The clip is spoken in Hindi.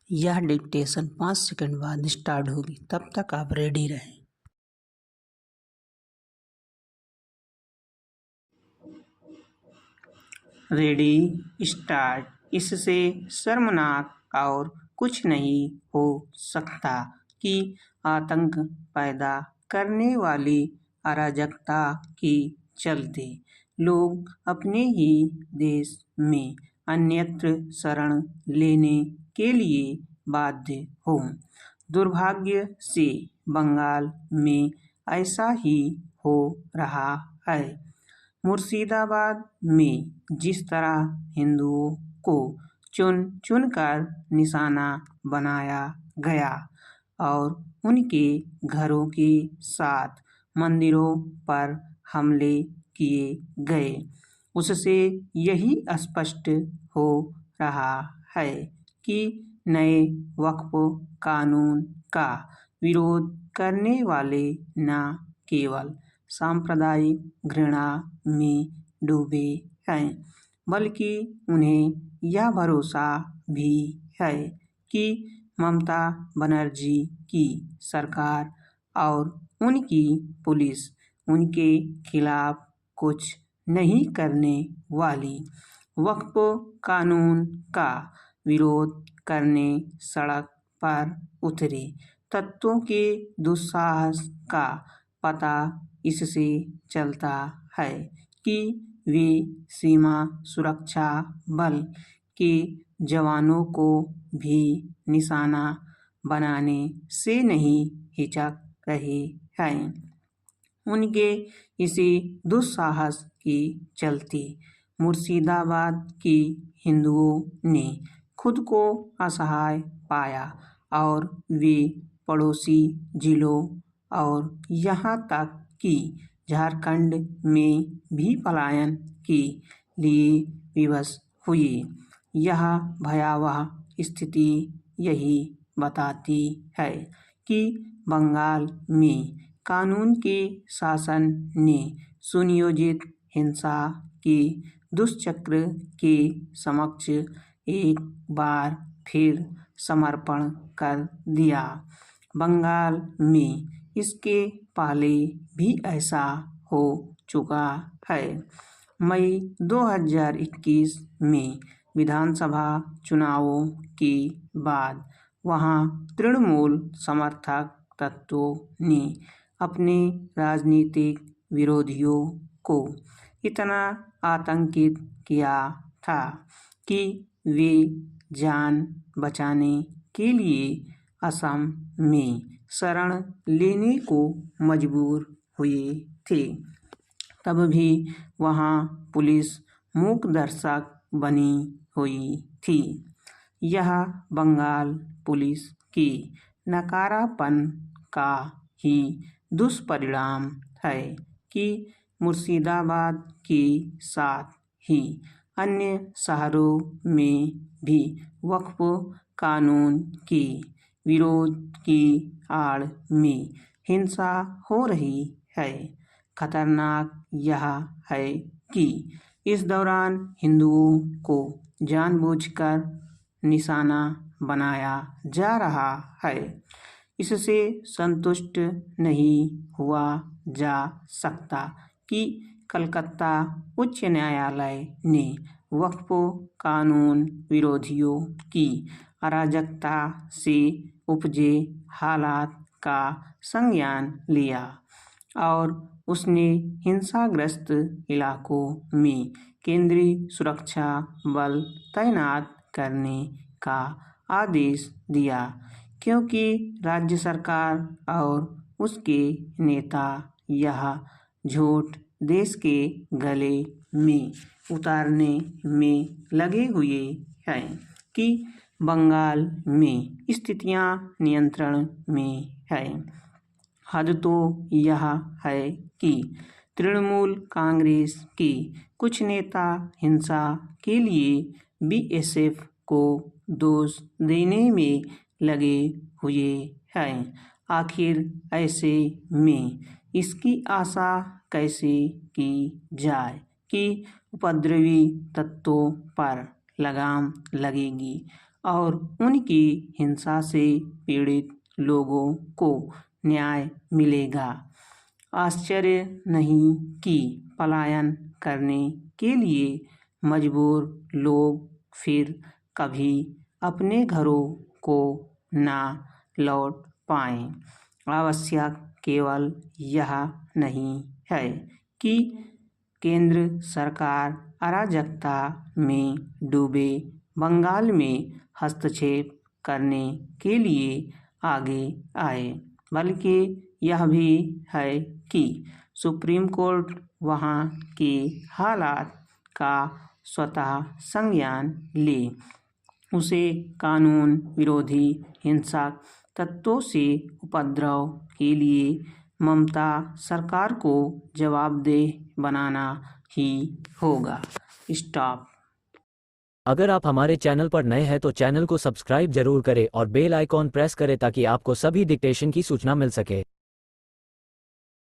यह डिक्टेशन 5 सेकंड बाद स्टार्ट होगी, तब तक आप रेडी रहें। Ready, start. इससे शर्मनाक और कुछ नहीं हो सकता कि आतंक पैदा करने वाली अराजकता के चलते लोग अपने ही देश में अन्यत्र शरण लेने के लिए बाध्य हों। दुर्भाग्य से बंगाल में ऐसा ही हो रहा है। मुर्शिदाबाद में जिस तरह हिंदुओं को चुन चुनकर निशाना बनाया गया और उनके घरों के साथ मंदिरों पर हमले किए गए, उससे यही स्पष्ट हो रहा है कि नए वक्फ कानून का विरोध करने वाले न केवल सांप्रदायिक घृणा में डूबे हैं, बल्कि उन्हें यह भरोसा भी है कि ममता बनर्जी की सरकार और उनकी पुलिस उनके खिलाफ कुछ नहीं करने वाली। वक्फ कानून का विरोध करने सड़क पर उतरे तत्वों के दुस्साहस का पता इससे चलता है कि वे सीमा सुरक्षा बल के जवानों को भी निशाना बनाने से नहीं हिचक रहे हैं। उनके इसी दुस्साहस के चलते मुर्शिदाबाद के हिंदुओं ने खुद को असहाय पाया और वे पड़ोसी जिलों और यहाँ तक कि झारखंड में भी पलायन के लिए विवश हुए। यह भयावह स्थिति यही बताती है कि बंगाल में कानून के शासन ने सुनियोजित हिंसा के दुष्चक्र के समक्ष एक बार फिर समर्पण कर दिया। बंगाल में इसके पहले भी ऐसा हो चुका है। मई 2021 में विधानसभा चुनावों के बाद वहां तृणमूल समर्थक तत्वों ने अपने राजनीतिक विरोधियों को इतना आतंकित किया था कि वे जान बचाने के लिए असम में शरण लेने को मजबूर हुए थे। तब भी वहां पुलिस मूक दर्शक बनी हुई थी। यह बंगाल पुलिस के नकारापन का ही दुष्परिणाम है कि मुर्शिदाबाद के साथ ही अन्य शहरों में भी वक्फ कानून के विरोध की आड़ में हिंसा हो रही है। खतरनाक यह है कि इस दौरान हिंदुओं को जानबूझकर निशाना बनाया जा रहा है। इससे संतुष्ट नहीं हुआ जा सकता कि कलकत्ता उच्च न्यायालय ने वक्फ कानून विरोधियों की अराजकता से उपजे हालात का संज्ञान लिया और उसने हिंसाग्रस्त इलाकों में केंद्रीय सुरक्षा बल तैनात करने का आदेश दिया, क्योंकि राज्य सरकार और उसके नेता यह झूठ देश के गले में उतारने में लगे हुए हैं कि बंगाल में स्थितियां नियंत्रण में है। हद तो यह है कि तृणमूल कांग्रेस के कुछ नेता हिंसा के लिए बीएसएफ को दोष देने में लगे हुए हैं। आखिर ऐसे में इसकी आशा कैसे की जाए कि उपद्रवी तत्वों पर लगाम लगेगी और उनकी हिंसा से पीड़ित लोगों को न्याय मिलेगा। आश्चर्य नहीं कि पलायन करने के लिए मजबूर लोग फिर कभी अपने घरों को ना लौट पाएं। आवश्यक केवल यह नहीं है कि केंद्र सरकार अराजकता में डूबे बंगाल में हस्तक्षेप करने के लिए आगे आए, बल्कि यह भी है कि सुप्रीम कोर्ट वहां के हालात का स्वतः संज्ञान ले, उसे कानून विरोधी हिंसक तत्वों से उपद्रव के लिए ममता सरकार को जवाबदेह बनाना ही होगा। स्टॉप। अगर आप हमारे चैनल पर नए हैं तो चैनल को सब्सक्राइब जरूर करें और बेल आइकॉन प्रेस करें ताकि आपको सभी डिक्टेशन की सूचना मिल सके।